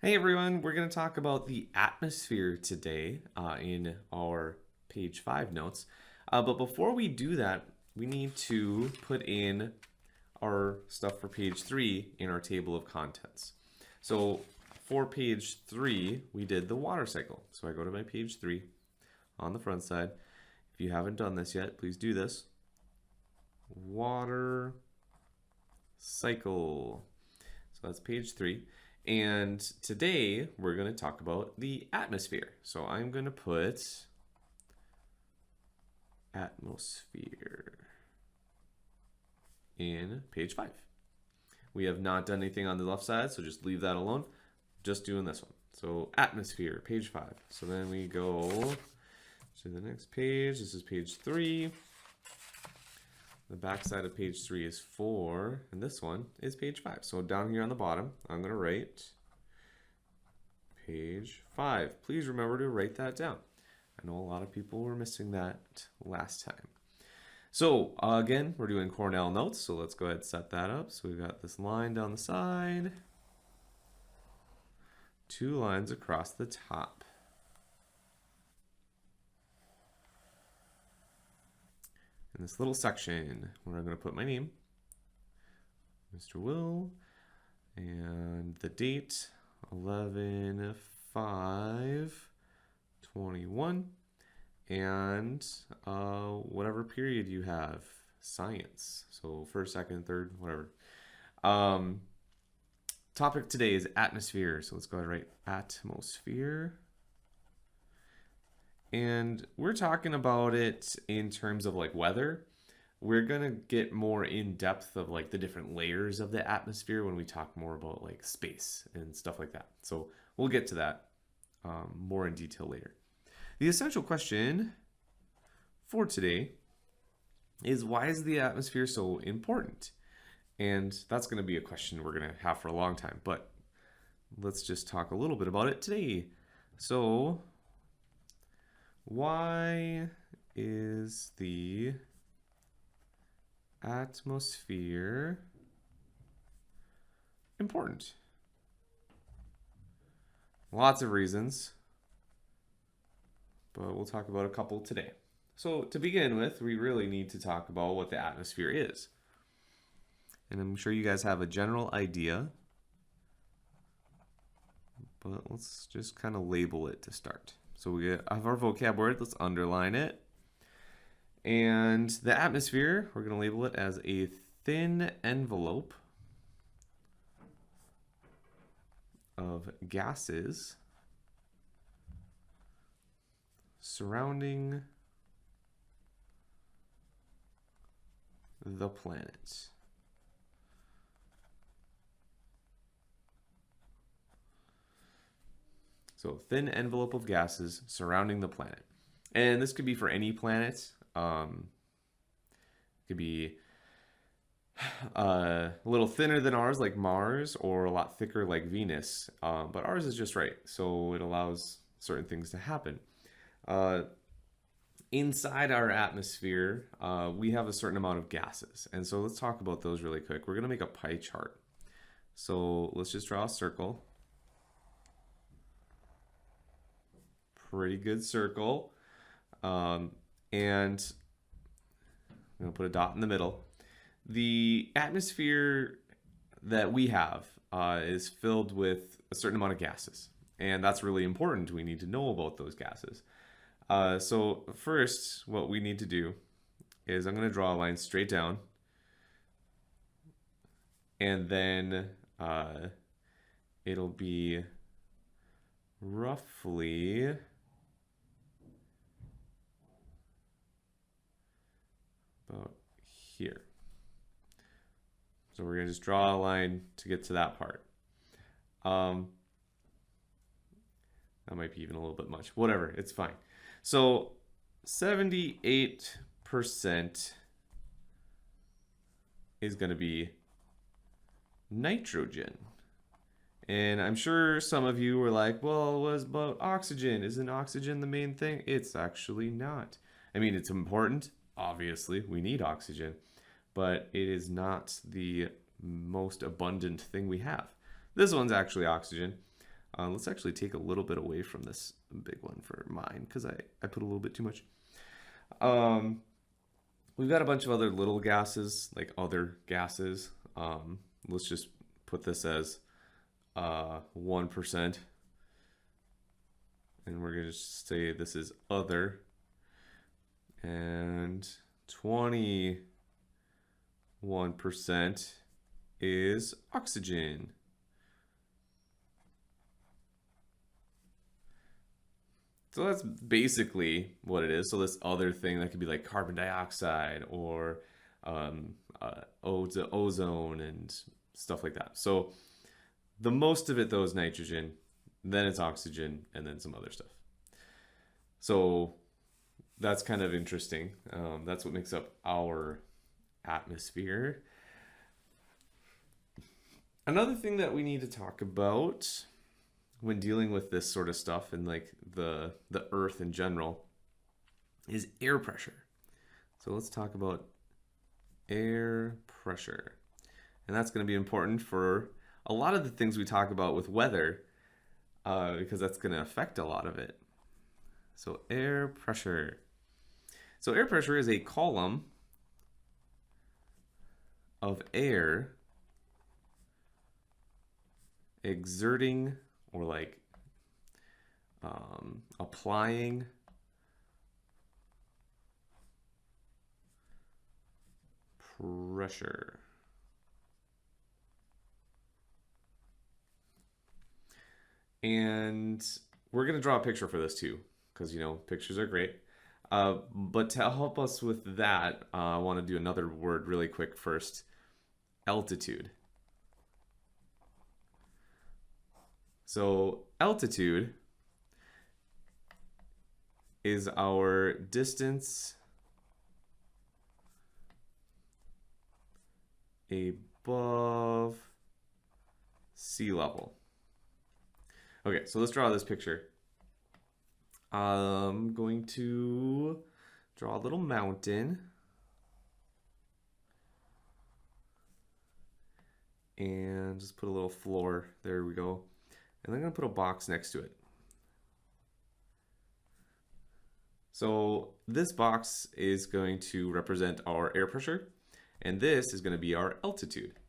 Hey everyone, we're going to talk about the atmosphere today in our page 5 notes. But before we do that, we need to put in our stuff for page 3 in our table of contents. So for page 3, we did the water cycle. So I go to my page 3 on the front side. If you haven't done this yet, please do this. Water cycle. So that's page 3. And today we're going to talk about the atmosphere. So I'm going to put atmosphere in page 5. We have not done anything on the left side, so just leave that alone. Just doing this one. So atmosphere, page 5. So then we go to the next page. This is page 3. The back side of page 3 is 4, and this one is page 5. So down here on the bottom, I'm going to write page 5. Please remember to write that down. I know a lot of people were missing that last time. So again, we're doing Cornell notes, so let's go ahead and set that up. So we've got this line down the side, 2 lines across the top. In this little section where I'm going to put my name, Mr. Will, and the date, 11/5/21, and whatever period you have, science. So first, second, third, whatever. Topic today is atmosphere. So let's go ahead and write atmosphere. And we're talking about it in terms of like weather. We're gonna get more in depth of like the different layers of the atmosphere when we talk more about like space and stuff like that. So we'll get to that more in detail later. The essential question for today is, why is the atmosphere so important? And that's gonna be a question we're gonna have for a long time, but let's just talk a little bit about it today. So why is the atmosphere important? Lots of reasons, but we'll talk about a couple today. So to begin with, we really need to talk about what the atmosphere is. And I'm sure you guys have a general idea, but let's just kind of label it to start. So we have our vocab word, let's underline it. And the atmosphere, we're going to label it as a thin envelope of gases surrounding the planet. So thin envelope of gases surrounding the planet. And this could be for any planet. It could be a little thinner than ours, like Mars, or a lot thicker like Venus. But ours is just right, so it allows certain things to happen. Inside our atmosphere, we have a certain amount of gases. And so let's talk about those really quick. We're going to make a pie chart. So let's just draw a circle. Pretty good circle. And I'm going to put a dot in the middle. The atmosphere that we have is filled with a certain amount of gases. And that's really important. We need to know about those gases. So first, what we need to do is I'm going to draw a line straight down. And then it'll be roughly about here. So we're going to just draw a line to get to that part. That might be even a little bit much. Whatever, it's fine. So 78% is going to be nitrogen. And I'm sure some of you were like, well, what about oxygen? Isn't oxygen the main thing? It's actually not. I mean, it's important. Obviously, we need oxygen, but it is not the most abundant thing we have. This one's actually oxygen. Let's actually take a little bit away from this big one for mine because I put a little bit too much. We've got a bunch of other little gases, like other gases. Let's just put this as 1%. And we're going to say this is other. And 21% is oxygen. So that's basically what it is. So this other thing that could be like carbon dioxide or ozone and stuff like that. So the most of it though is nitrogen, then it's oxygen, and then some other stuff. So that's kind of interesting. That's what makes up our atmosphere. Another thing that we need to talk about when dealing with this sort of stuff and like the earth in general is air pressure. So let's talk about air pressure. And that's going to be important for a lot of the things we talk about with weather because that's going to affect a lot of it. So air pressure. So air pressure is a column of air exerting or like applying pressure. And we're going to draw a picture for this too, because, you know, pictures are great. But to help us with that, I want to do another word really quick first. Altitude. So altitude is our distance above sea level. Okay, so let's draw this picture. I'm going to draw a little mountain. And just put a little floor. There we go. And I'm going to put a box next to it. So this box is going to represent our air pressure, and this is going to be our altitude.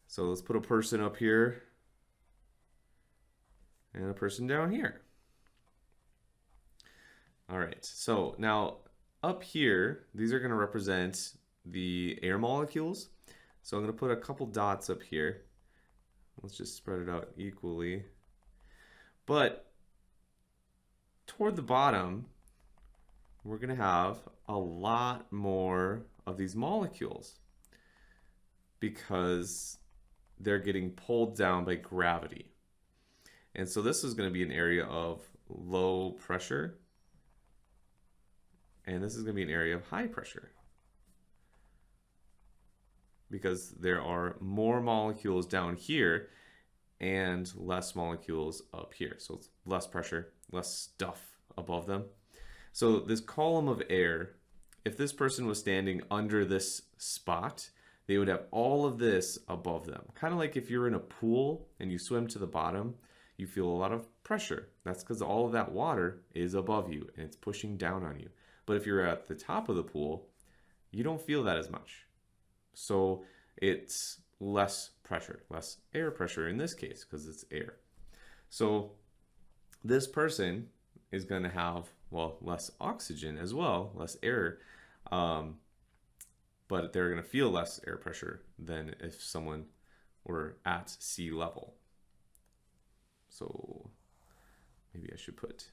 So let's put a person up here and a person down here. All right, so now up here, these are going to represent the air molecules. So I'm going to put a couple dots up here. Let's just spread it out equally. But toward the bottom, we're going to have a lot more of these molecules because they're getting pulled down by gravity. And so this is going to be an area of low pressure. And this is going to be an area of high pressure, because there are more molecules down here and less molecules up here. So it's less pressure, less stuff above them. So this column of air, if this person was standing under this spot, they would have all of this above them. Kind of like if you're in a pool and you swim to the bottom, you feel a lot of pressure. That's because all of that water is above you and it's pushing down on you. But if you're at the top of the pool, you don't feel that as much. So it's less pressure, less air pressure in this case, because it's air. So this person is going to have, well, less oxygen as well, less air, but they're going to feel less air pressure than if someone were at sea level. So maybe I should put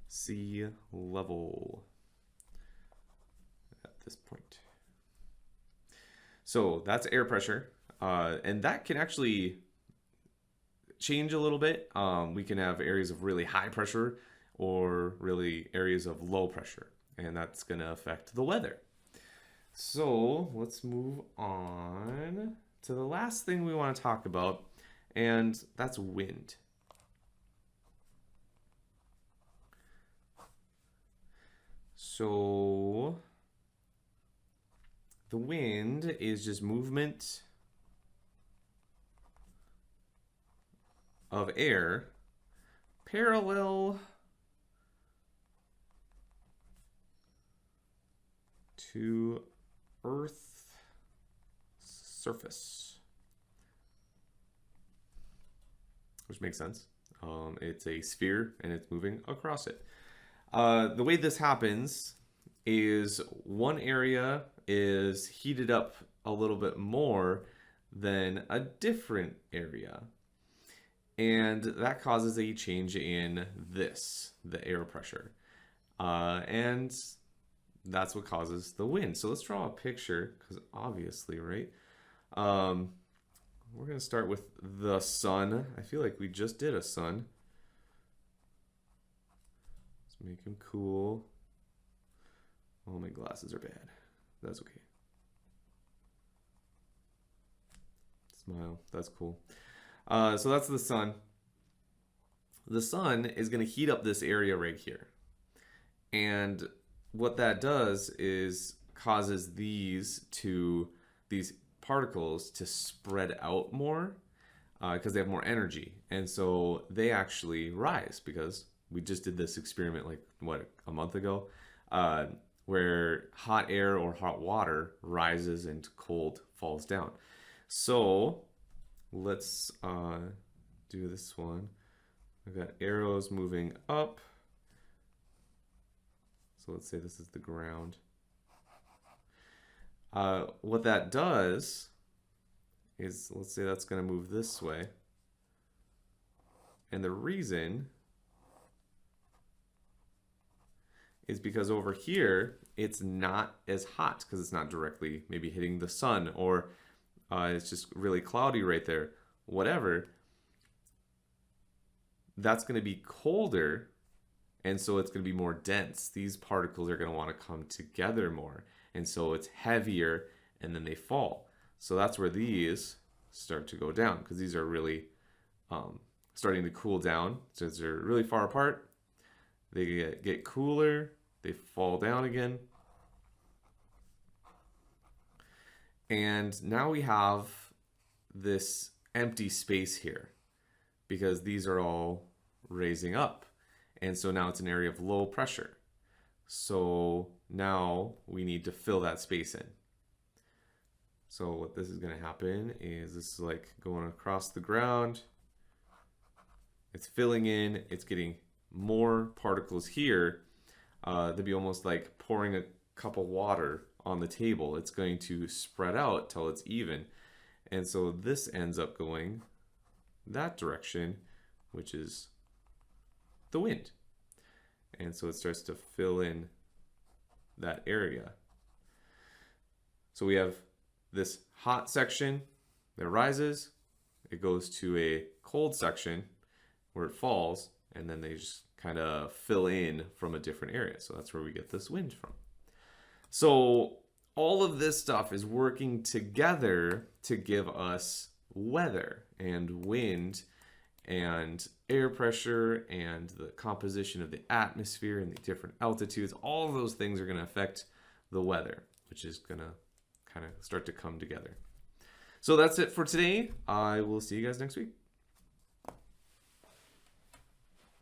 sea level at this point. So that's air pressure, and that can actually change a little bit. We can have areas of really high pressure or really areas of low pressure, and that's going to affect the weather. So let's move on to the last thing we want to talk about, and that's wind. So the wind is just movement of air parallel to Earth surface, which makes sense. It's a sphere and it's moving across it. The way this happens is one area is heated up a little bit more than a different area. And that causes a change in the air pressure. And that's what causes the wind. So let's draw a picture, because obviously, right? We're going to start with the sun. I feel like we just did a sun. Let's make him cool. Oh, my glasses are bad. That's okay. Smile. That's cool. So that's the sun. The sun is going to heat up this area right here. And what that does is causes these particles to spread out more because they have more energy. And so they actually rise, because we just did this experiment like, what, a month ago, where hot air or hot water rises and cold falls down. So let's do this one. I've got arrows moving up. So let's say this is the ground. What that does is, let's say that's going to move this way. And the reason is because over here, it's not as hot because it's not directly maybe hitting the sun, or it's just really cloudy right there, whatever. That's going to be colder, and so it's going to be more dense. These particles are going to want to come together more, and so it's heavier, and then they fall. So that's where these start to go down, because these are really starting to cool down. Since they're really far apart, they get cooler, they fall down again. And now we have this empty space here, because these are all raising up. And so now it's an area of low pressure. So now we need to fill that space in. So what this is going to happen is, this is like going across the ground. It's filling in. It's getting more particles here. They'd be almost like pouring a cup of water on the table. It's going to spread out till it's even. And so this ends up going that direction, which is the wind. And so it starts to fill in that area. So we have this hot section that rises, it goes to a cold section where it falls, and then they just kind of fill in from a different area. So that's where we get this wind from. So all of this stuff is working together to give us weather and wind and air pressure and the composition of the atmosphere and the different altitudes. All of those things are going to affect the weather, which is going to kind of start to come together. So that's it for today. I will see you guys next week.